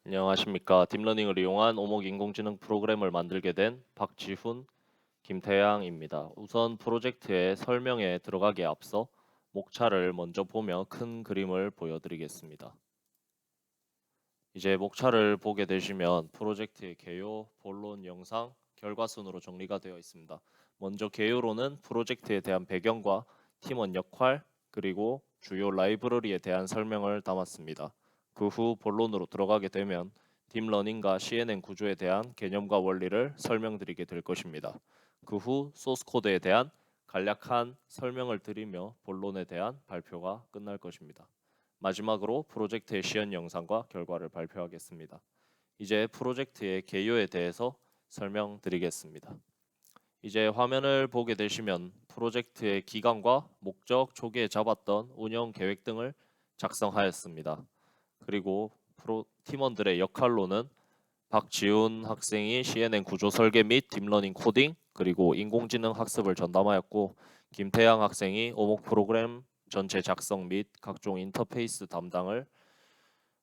안녕하십니까. 딥러닝을 이용한 오목 인공지능 프로그램을 만들게 된 박지훈, 김태양입니다. 우선 프로젝트의 설명에 들어가기에 앞서 목차를 먼저 보며 큰 그림을 보여드리겠습니다. 이제 목차를 보게 되시면 프로젝트의 개요, 본론, 영상, 결과 순으로 정리가 되어 있습니다. 먼저 개요로는 프로젝트에 대한 배경과 팀원 역할, 그리고 주요 라이브러리에 대한 설명을 담았습니다. 그 후 본론으로 들어가게 되면 딥러닝과 CNN 구조에 대한 개념과 원리를 설명드리게 될 것입니다. 그 후 소스 코드에 대한 간략한 설명을 드리며 본론에 대한 발표가 끝날 것입니다. 마지막으로 프로젝트의 시연 영상과 결과를 발표하겠습니다. 이제 프로젝트의 개요에 대해서 설명드리겠습니다. 이제 화면을 보게 되시면 프로젝트의 기간과 목적, 초기에 잡았던 운영 계획 등을 작성하였습니다. 그리고 팀원들의 역할로는 박지훈 학생이 CNN 구조 설계 및 딥러닝 코딩, 그리고 인공지능 학습을 전담하였고, 김태양 학생이 오목 프로그램 전체 작성 및 각종 인터페이스 담당을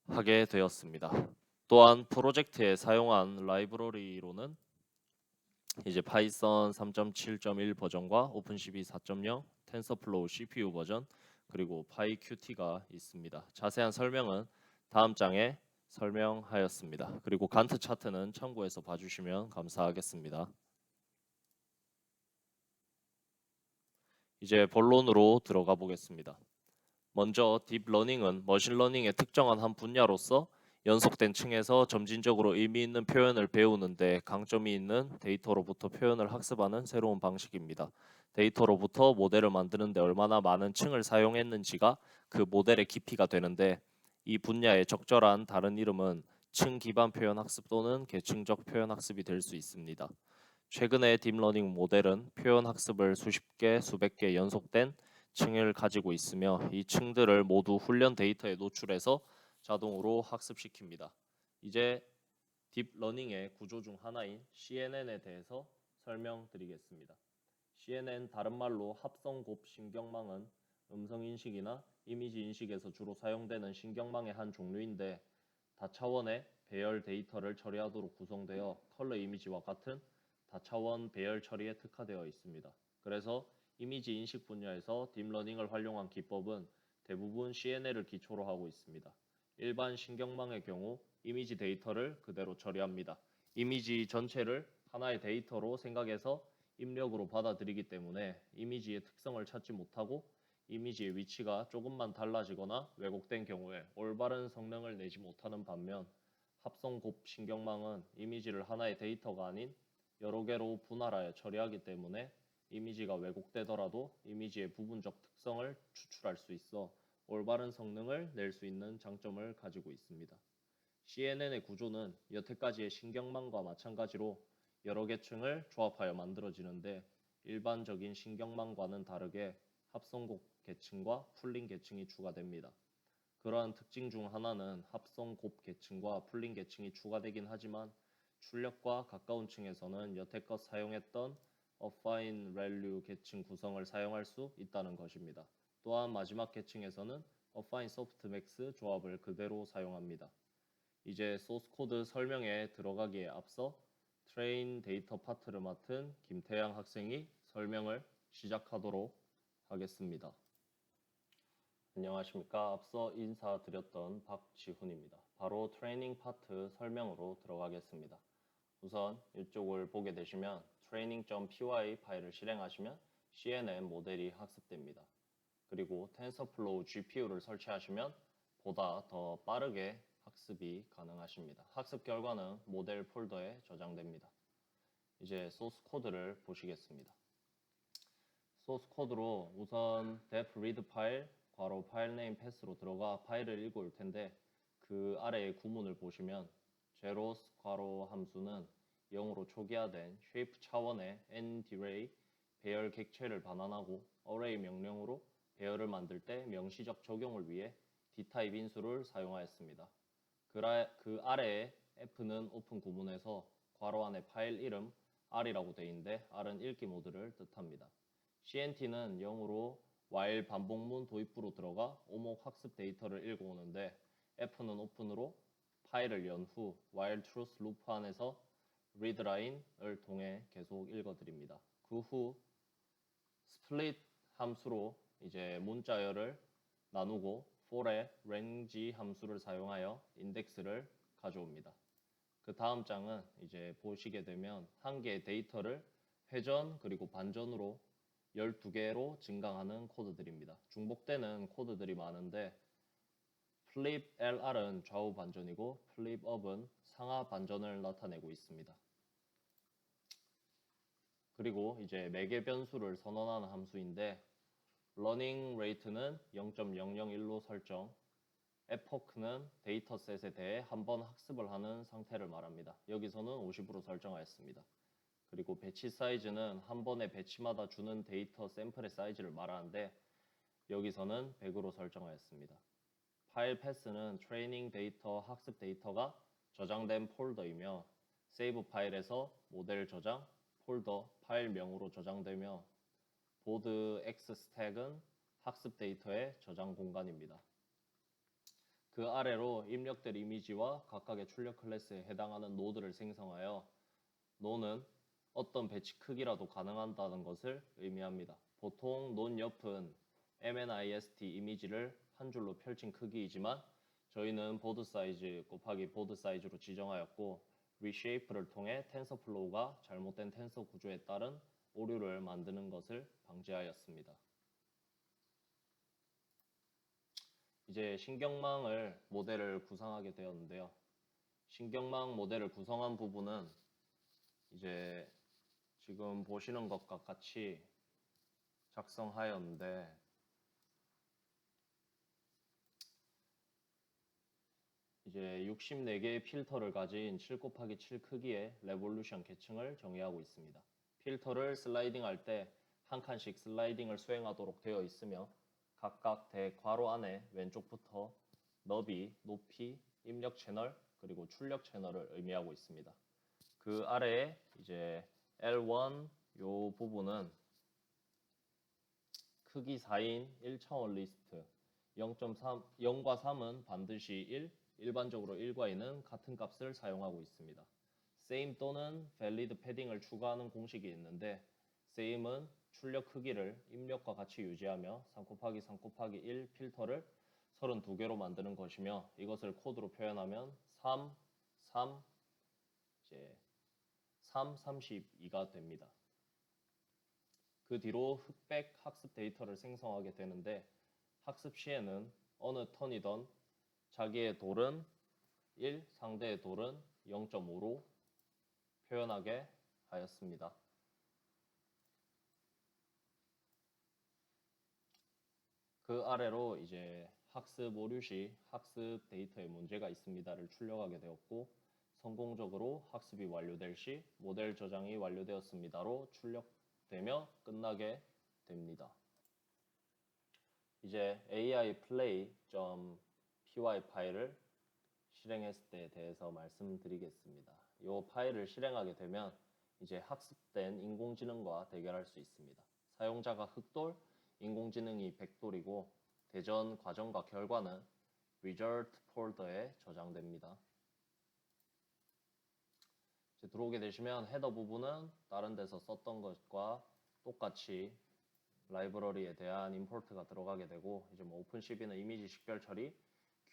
하게 되었습니다. 또한 프로젝트에 사용한 라이브러리로는 이제 파이썬 3.7.1 버전과 오픈CV 4.0, 텐서플로우 CPU 버전, 그리고 파이QT가 있습니다. 자세한 설명은 다음 장에 설명하였습니다. 그리고 간트 차트는 참고해서 봐주시면 감사하겠습니다. 이제 본론으로 들어가 보겠습니다. 먼저 딥러닝은 머신러닝의 특정한 한 분야로서 연속된 층에서 점진적으로 의미 있는 표현을 배우는데 강점이 있는 데이터로부터 표현을 학습하는 새로운 방식입니다. 데이터로부터 모델을 만드는데 얼마나 많은 층을 사용했는지가 그 모델의 깊이가 되는데, 이 분야의 적절한 다른 이름은 층 기반 표현 학습 또는 계층적 표현 학습이 될 수 있습니다. 최근의 딥러닝 모델은 표현 학습을 수십 개, 수백 개 연속된 층을 가지고 있으며, 이 층들을 모두 훈련 데이터에 노출해서 자동으로 학습시킵니다. 이제 딥러닝의 구조 중 하나인 CNN에 대해서 설명드리겠습니다. CNN, 다른 말로 합성곱 신경망은 음성 인식이나 이미지 인식에서 주로 사용되는 신경망의 한 종류인데, 다차원의 배열 데이터를 처리하도록 구성되어 컬러 이미지와 같은 다차원 배열 처리에 특화되어 있습니다. 그래서 이미지 인식 분야에서 딥러닝을 활용한 기법은 대부분 CNN을 기초로 하고 있습니다. 일반 신경망의 경우 이미지 데이터를 그대로 처리합니다. 이미지 전체를 하나의 데이터로 생각해서 입력으로 받아들이기 때문에 이미지의 특성을 찾지 못하고 이미지의 위치가 조금만 달라지거나 왜곡된 경우에 올바른 성능을 내지 못하는 반면, 합성곱 신경망은 이미지를 하나의 데이터가 아닌 여러 개로 분할하여 처리하기 때문에 이미지가 왜곡되더라도 이미지의 부분적 특성을 추출할 수 있어 올바른 성능을 낼 수 있는 장점을 가지고 있습니다. CNN의 구조는 여태까지의 신경망과 마찬가지로 여러 계층을 조합하여 만들어지는데, 일반적인 신경망과는 다르게 합성곱 계층과 풀링 계층이 추가됩니다. 그러한 특징 중 하나는 합성곱 계층과 풀링 계층이 추가되긴 하지만, 출력과 가까운 층에서는 여태껏 사용했던 Affine Value 계층 구성을 사용할 수 있다는 것입니다. 또한 마지막 계층에서는 Affine Softmax 조합을 그대로 사용합니다. 이제 소스 코드 설명에 들어가기에 앞서 트레인 데이터 파트를 맡은 김태양 학생이 설명을 시작하도록 하겠습니다. 안녕하십니까. 앞서 인사드렸던 박지훈입니다. 바로 트레이닝 파트 설명으로 들어가겠습니다. 우선 이쪽을 보게 되시면 training.py 파일을 실행하시면 CNN 모델이 학습됩니다. 그리고 TensorFlow GPU를 설치하시면 보다 더 빠르게 학습이 가능하십니다. 학습 결과는 모델 폴더에 저장됩니다. 이제 소스 코드를 보시겠습니다. 소스 코드로 우선 def read 파일, 괄호 파일 네임 패스로 들어가 파일을 읽어 올 텐데, 그 아래의 구문을 보시면 zeros 괄호 함수는 0으로 초기화된 shape 차원의 n-ray 배열 객체를 반환하고 array 명령으로 배열을 만들 때 명시적 적용을 위해 d타입 인수를 사용하였습니다. 그 아래에 f는 오픈 구문에서 괄호 안에 파일 이름 r이라고 되어 있는데, r은 읽기 모드를 뜻합니다. CNT는 0으로 while 반복문 도입부로 들어가 오목 학습 데이터를 읽어오는데, F는 오픈으로 파일을 연 후 while truth 루프 안에서 readline을 통해 계속 읽어드립니다. 그 후 split 함수로 이제 문자열을 나누고 for의 range 함수를 사용하여 인덱스를 가져옵니다. 그 다음 장은 이제 보시게 되면 한 개의 데이터를 회전 그리고 반전으로 12개로 증강하는 코드들입니다. 중복되는 코드들이 많은데 flip LR은 좌우 반전이고 flip up은 상하 반전을 나타내고 있습니다. 그리고 이제 매개 변수를 선언하는 함수인데 running rate는 0.001로 설정, epoch는 데이터셋에 대해 한 번 학습을 하는 상태를 말합니다. 여기서는 50으로 설정하였습니다. 그리고 배치 사이즈는 한 번의 배치마다 주는 데이터 샘플의 사이즈를 말하는데 여기서는 100으로 설정하였습니다. 파일 패스는 트레이닝 데이터, 학습 데이터가 저장된 폴더이며 세이브 파일에서 모델 저장, 폴더, 파일명으로 저장되며 보드 X 스택은 학습 데이터의 저장 공간입니다. 그 아래로 입력될 이미지와 각각의 출력 클래스에 해당하는 노드를 생성하여 노는 어떤 배치 크기라도 가능하다는 것을 의미합니다. 보통 논 옆은 MNIST 이미지를 한 줄로 펼친 크기이지만 저희는 보드 사이즈 곱하기 보드 사이즈로 지정하였고 reshape를 통해 텐서플로우가 잘못된 텐서 구조에 따른 오류를 만드는 것을 방지하였습니다. 이제 신경망을 모델을 구성하게 되었는데요. 신경망 모델을 구성한 부분은 이제 지금 보시는 것과 같이 작성하였는데 이제 64개의 필터를 가진 7 곱하기 7 크기의 레볼루션 계층을 정의하고 있습니다. 필터를 슬라이딩 할 때 한 칸씩 슬라이딩을 수행하도록 되어 있으며 각각 대괄호 안에 왼쪽부터 너비, 높이, 입력 채널, 그리고 출력 채널을 의미하고 있습니다. 그 아래에 이제 L1 요 부분은 크기 4인 1차원 리스트 0.3, 0과 3은 반드시 1, 일반적으로 1과 2는 같은 값을 사용하고 있습니다. same 또는 valid 패딩을 추가하는 공식이 있는데 same은 출력 크기를 입력과 같이 유지하며 3 곱하기 3 곱하기 1 필터를 32개로 만드는 것이며 이것을 코드로 표현하면 3, 3, 이제 3, 32가 됩니다. 그 뒤로 흑백 학습 데이터를 생성하게 되는데 학습 시에는 어느 턴이던 자기의 돌은 1, 상대의 돌은 0.5로 표현하게 하였습니다. 그 아래로 이제 학습 오류 시 학습 데이터에 문제가 있습니다를 출력하게 되었고 성공적으로 학습이 완료될 시 모델 저장이 완료되었습니다로 출력되며 끝나게 됩니다. 이제 AI play.py 파일을 실행했을 때에 대해서 말씀드리겠습니다. 이 파일을 실행하게 되면 이제 학습된 인공지능과 대결할 수 있습니다. 사용자가 흑돌, 인공지능이 백돌이고 대전 과정과 결과는 result 폴더에 저장됩니다. 이제 들어오게 되시면 헤더 부분은 다른 데서 썼던 것과 똑같이 라이브러리에 대한 임포트가 들어가게 되고 이제 뭐 오픈CV는 이미지 식별 처리,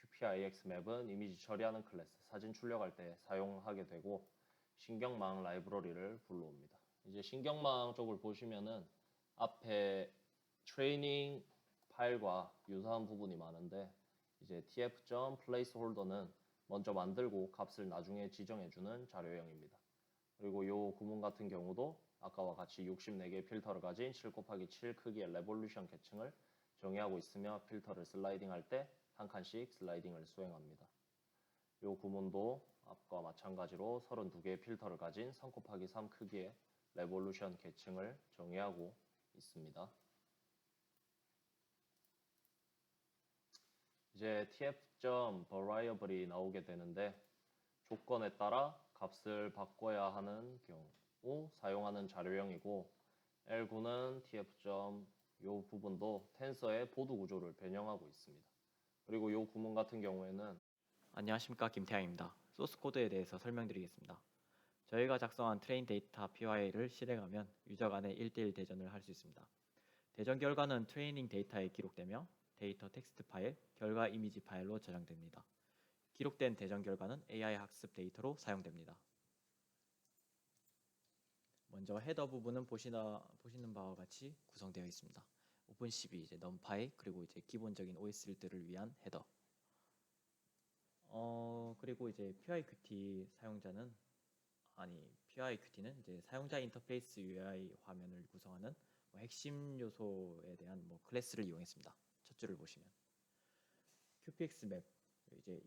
QPIX 맵은 이미지 처리하는 클래스, 사진 출력할 때 사용하게 되고 신경망 라이브러리를 불러옵니다. 이제 신경망 쪽을 보시면은 앞에 트레이닝 파일과 유사한 부분이 많은데 이제 tf.placeholder는 먼저 만들고 값을 나중에 지정해주는 자료형입니다. 그리고 이 구문 같은 경우도 아까와 같이 64개의 필터를 가진 7 곱하기 7 크기의 레볼루션 계층을 정의하고 있으며 필터를 슬라이딩 할 때 한 칸씩 슬라이딩을 수행합니다. 이 구문도 앞과 마찬가지로 32개의 필터를 가진 3 곱하기 3 크기의 레볼루션 계층을 정의하고 있습니다. 이제 tf.variable이 나오게 되는데 조건에 따라 값을 바꿔야 하는 경우 사용하는 자료형이고 L9는 tf. 이 부분도 텐서의 보드 구조를 변형하고 있습니다. 그리고 이 구문 같은 경우에는 안녕하십니까, 김태양입니다. 소스 코드에 대해서 설명드리겠습니다. 저희가 작성한 트레인 데이터 PY를 실행하면 유저 간의 1대1 대전을 할 수 있습니다. 대전 결과는 트레이닝 데이터에 기록되며 데이터 텍스트 파일, 결과 이미지 파일로 저장됩니다. 기록된 대전 결과는 AI 학습 데이터로 사용됩니다. 먼저 헤더 부분은 보시는 바와 같이 구성되어 있습니다. 오픈CV, 넘파이, 그리고 기본적인 OS들을 위한 헤더. 그리고 PyQt 사용자는 PyQt는 사용자 인터페이스 UI 화면을 구성하는 핵심 요소에 대한 클래스를 이용했습니다. 첫 줄을 보시면 QPX 맵,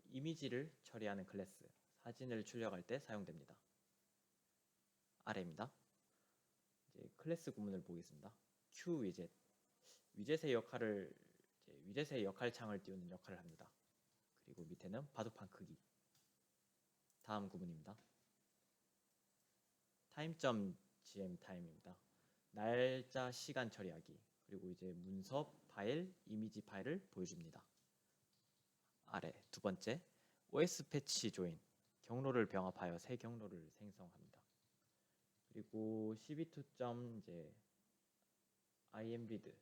이미지를 처리하는 클래스, 사진을 출력할 때 사용됩니다. 아래입니다. 클래스 구문을 보겠습니다. Q 위젯의 역할 창을 띄우는 역할을 합니다. 그리고 밑에는 바둑판 크기. 다음 구문입니다. time.gm 타임입니다. 날짜 시간 처리하기. 그리고 문서 파일, 이미지 파일을 보여줍니다. 아래 두 번째 OS 패치 조인, 경로를 병합하여 새 경로를 생성합니다. 그리고 cb2. imread,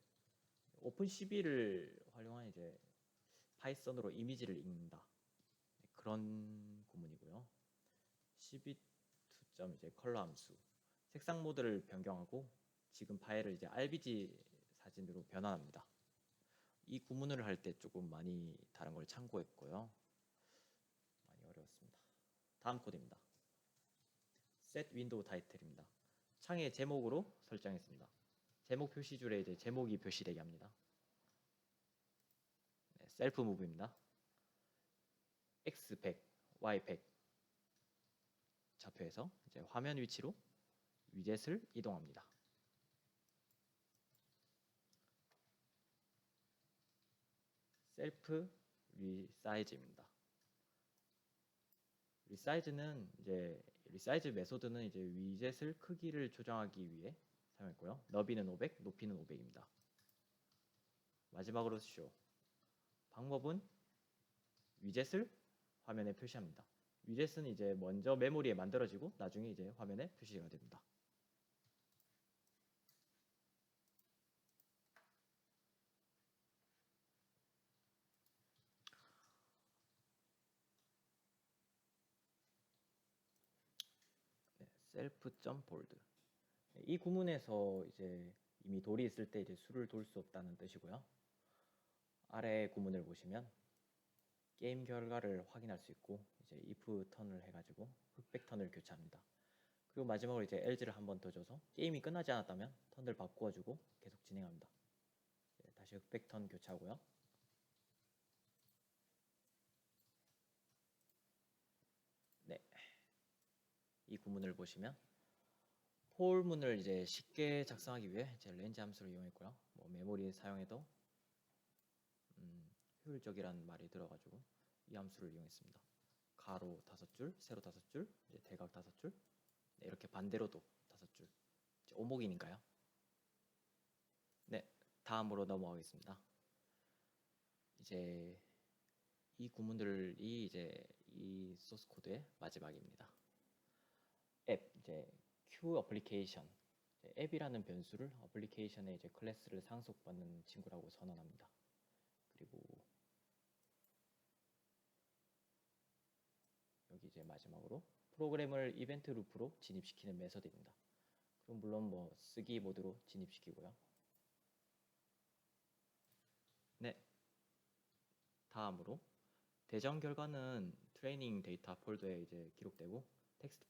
오픈CV를 활용한 파이썬으로 이미지를 읽는다. 그런 구문이고요. cb2. 컬러 함수, 색상 모드를 변경하고 지금 파일을 RBG 사진으로 변환합니다. 이 구문을 할 때 조금 많이 다른 걸 참고했고요. 많이 어려웠습니다. 다음 코드입니다. set window title입니다. 창의 제목으로 설정했습니다. 제목 표시줄에 제목이 표시되게 합니다. 네, 셀프 무브입니다. X100, Y100 좌표에서 화면 위치로 위젯을 이동합니다. 셀프 리사이즈입니다. 리사이즈 메소드는 위젯을 크기를 조정하기 위해 사용했고요. 너비는 500, 높이는 500입니다. 마지막으로 show. 방법은 위젯을 화면에 표시합니다. 위젯은 먼저 메모리에 만들어지고 나중에 화면에 표시가 됩니다. 네, self.bold. 이 구문에서 이미 돌이 있을 때 수를 돌 수 없다는 뜻이고요. 아래 구문을 보시면 게임 결과를 확인할 수 있고 if 턴을 해가지고 흑백 턴을 교체합니다. 그리고 마지막으로 else를 한 번 더 줘서 게임이 끝나지 않았다면 턴을 바꾸어주고 계속 진행합니다. 다시 흑백 턴 교체하고요. 네, 이 구문을 보시면 폴문을 쉽게 작성하기 위해 렌즈 함수를 이용했고요. 메모리 사용해도 효율적이라는 말이 들어가지고 이 함수를 이용했습니다. 가로 5줄, 세로 5줄, 대각 5줄, 네, 이렇게 반대로도 5줄. 오목이니까요. 네, 다음으로 넘어가겠습니다. 이 구문들이 이 소스 코드의 마지막입니다. 앱, Q 어플리케이션, 앱이라는 변수를 어플리케이션의 클래스를 상속받는 친구라고 선언합니다. 그리고 여기 마지막으로 프로그램을 이벤트 루프로 진입시키는 메서드입니다. 그럼 물론 쓰기 모드로 진입시키고요. 네, 다음으로 대전 결과는 트레이닝 데이터 폴더에 기록되고 텍스트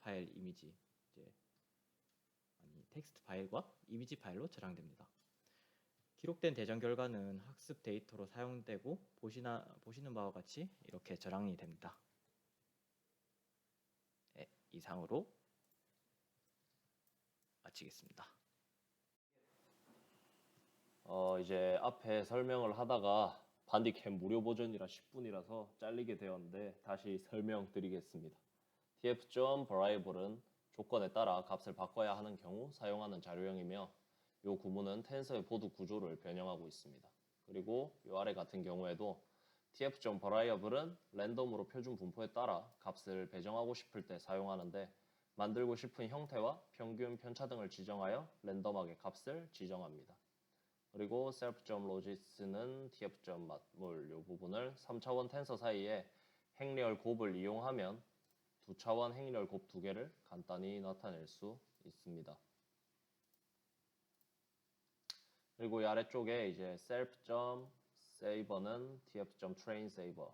파일과 이미지 파일로 저장됩니다. 기록된 대전 결과는 학습 데이터로 사용되고 보시는 바와 같이 이렇게 저장이 됩니다. 네, 이상으로 마치겠습니다. 이제 앞에 설명을 하다가 반디캠 무료 버전이라 10분이라서 잘리게 되었는데 다시 설명드리겠습니다. tf.variable은 조건에 따라 값을 바꿔야 하는 경우 사용하는 자료형이며 이 구문은 텐서의 보드 구조를 변형하고 있습니다. 그리고 이 아래 같은 경우에도 tf.variable은 랜덤으로 표준 분포에 따라 값을 배정하고 싶을 때 사용하는데 만들고 싶은 형태와 평균, 편차 등을 지정하여 랜덤하게 값을 지정합니다. 그리고 self.logis는 tf.matmul 이 부분을 3차원 텐서 사이에 행렬 곱을 이용하면 2차원 행렬 곱 2개를 간단히 나타낼 수 있습니다. 그리고 이 아래쪽에 이제 self.saver는 tf.trainsaver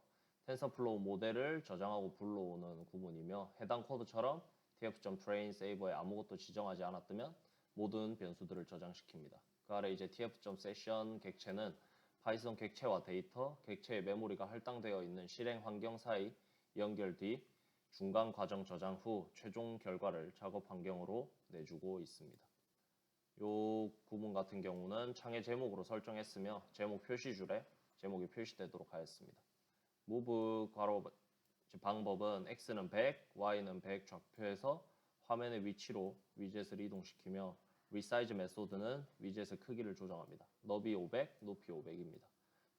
텐서플로우 모델을 저장하고 불러오는 구문이며 해당 코드처럼 tf.trainsaver에 아무것도 지정하지 않았다면 모든 변수들을 저장시킵니다. 그 아래 이제 tf.session 객체는 파이썬 객체와 데이터, 객체의 메모리가 할당되어 있는 실행 환경 사이 연결 뒤 중간 과정 저장 후 최종 결과를 작업 환경으로 내주고 있습니다. 이 구문 같은 경우는 창의 제목으로 설정했으며 제목 표시줄에 제목이 표시되도록 하였습니다. move 괄호 방법은 x는 100, y는 100 좌표에서 화면의 위치로 위젯을 이동시키며 resize 메소드는 위젯의 크기를 조정합니다. 너비 500, 높이 500입니다.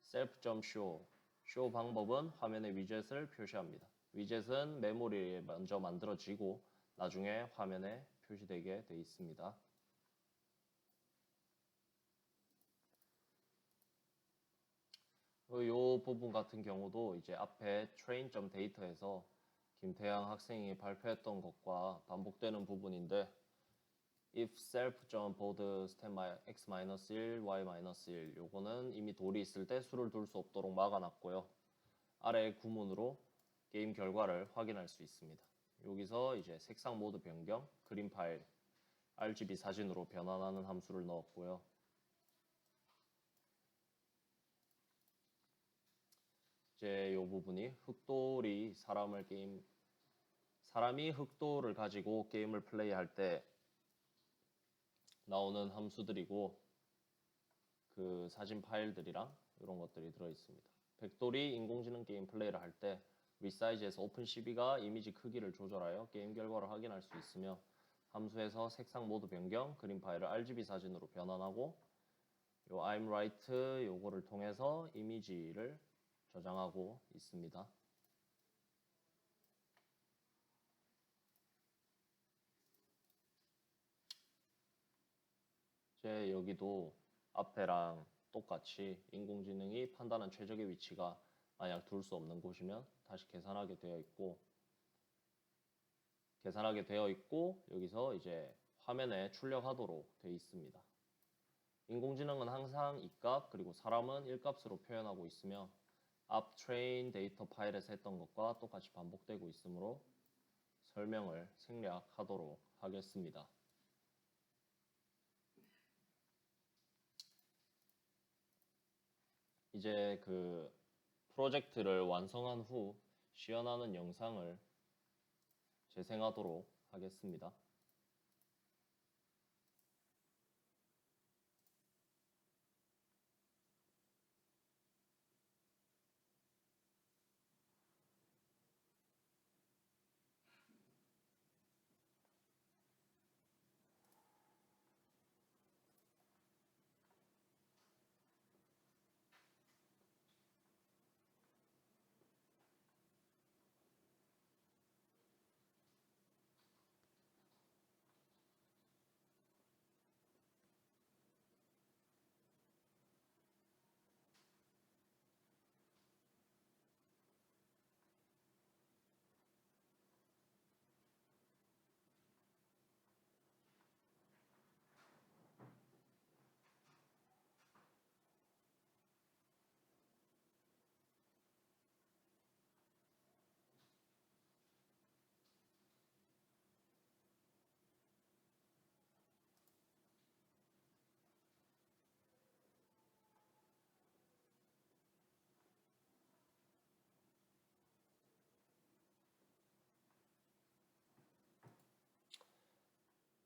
self.show 방법은 화면의 위젯을 표시합니다. 위젯은 메모리에 먼저 만들어지고 나중에 화면에 표시되게 되어 있습니다. 이 부분 같은 경우도 이제 앞에 train.data에서 김태양 학생이 발표했던 것과 반복되는 부분인데 if self.board stem x-1, y-1 요거는 이미 돌이 있을 때 수를 둘 수 없도록 막아놨고요. 아래 구문으로 게임 결과를 확인할 수 있습니다. 여기서 이제 색상 모드 변경, 그림 파일, RGB 사진으로 변환하는 함수를 넣었고요. 이제 이 부분이 흑돌이 사람이 흑돌을 가지고 게임을 플레이할 때 나오는 함수들이고 그 사진 파일들이랑 이런 것들이 들어 있습니다. 백돌이 인공지능 게임 플레이를 할 때 resize에서 오픈CV가 이미지 크기를 조절하여 게임 결과를 확인할 수 있으며 함수에서 색상 모드 변경, 그림 파일을 RGB 사진으로 변환하고 요 I'm right 요거를 통해서 이미지를 저장하고 있습니다. 이제 여기도 앞에랑 똑같이 인공지능이 판단한 최적의 위치가 만약 둘 수 없는 곳이면 다시 계산하게 되어 있고 여기서 이제 화면에 출력하도록 되어 있습니다. 인공지능은 항상 이 값 그리고 사람은 1값으로 표현하고 있으며 앞 트레인 데이터 파일에서 했던 것과 똑같이 반복되고 있으므로 설명을 생략하도록 하겠습니다. 이제 그 프로젝트를 완성한 후 시연하는 영상을 재생하도록 하겠습니다.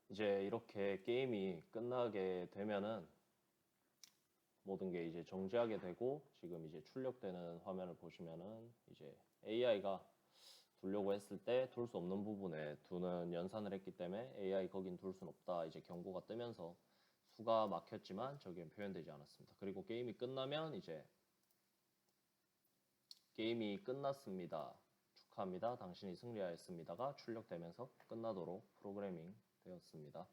이제 이렇게 게임이 끝나게 되면은 모든 게 이제 정지하게 되고 지금 이제 출력되는 화면을 보시면은 이제 AI가 두려고 했을 때 둘 수 없는 부분에 두는 연산을 했기 때문에 AI 거긴 둘 순 없다 이제 경고가 뜨면서 수가 막혔지만 저기엔 표현되지 않았습니다. 그리고 게임이 끝나면 이제 게임이 끝났습니다. 축하합니다. 당신이 승리하였습니다가 출력되면서 끝나도록 프로그래밍 되었습니다.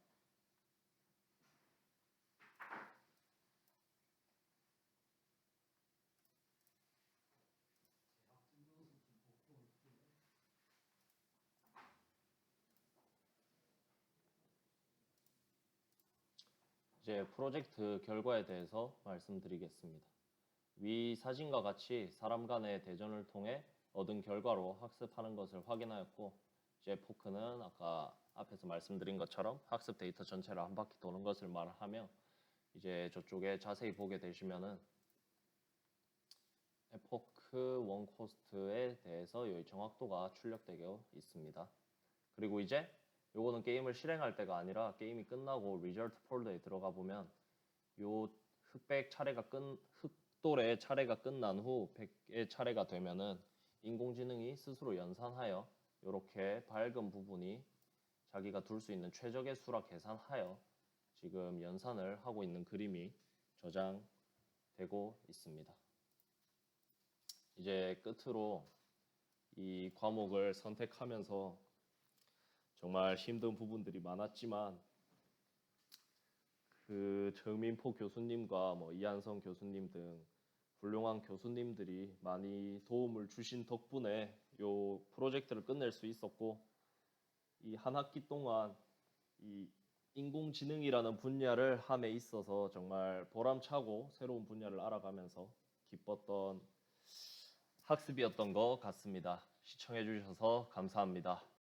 이제 프로젝트 결과에 대해서 말씀드리겠습니다. 위 사진과 같이 사람 간의 대전을 통해 얻은 결과로 학습하는 것을 확인하였고, 이제 포크는 아까 앞에서 말씀드린 것처럼 학습 데이터 전체를 한 바퀴 도는 것을 말하며, 이제 저쪽에 자세히 보게 되시면은 에포크 원 코스트에 대해서 여기 정확도가 출력되어 있습니다. 그리고 이제 요거는 게임을 실행할 때가 아니라 게임이 끝나고 리절트 폴더에 들어가 보면 요 흑돌의 차례가 끝난 후 100의 차례가 되면은 인공지능이 스스로 연산하여 이렇게 밝은 부분이 자기가 둘 수 있는 최적의 수라 계산하여 지금 연산을 하고 있는 그림이 저장되고 있습니다. 이제 끝으로 이 과목을 선택하면서 정말 힘든 부분들이 많았지만 그 정민포 교수님과 이한성 교수님 등 훌륭한 교수님들이 많이 도움을 주신 덕분에 이 프로젝트를 끝낼 수 있었고, 이 한 학기 동안 이 인공지능이라는 분야를 함에 있어서 정말 보람차고 새로운 분야를 알아가면서 기뻤던 학습이었던 것 같습니다. 시청해 주셔서 감사합니다.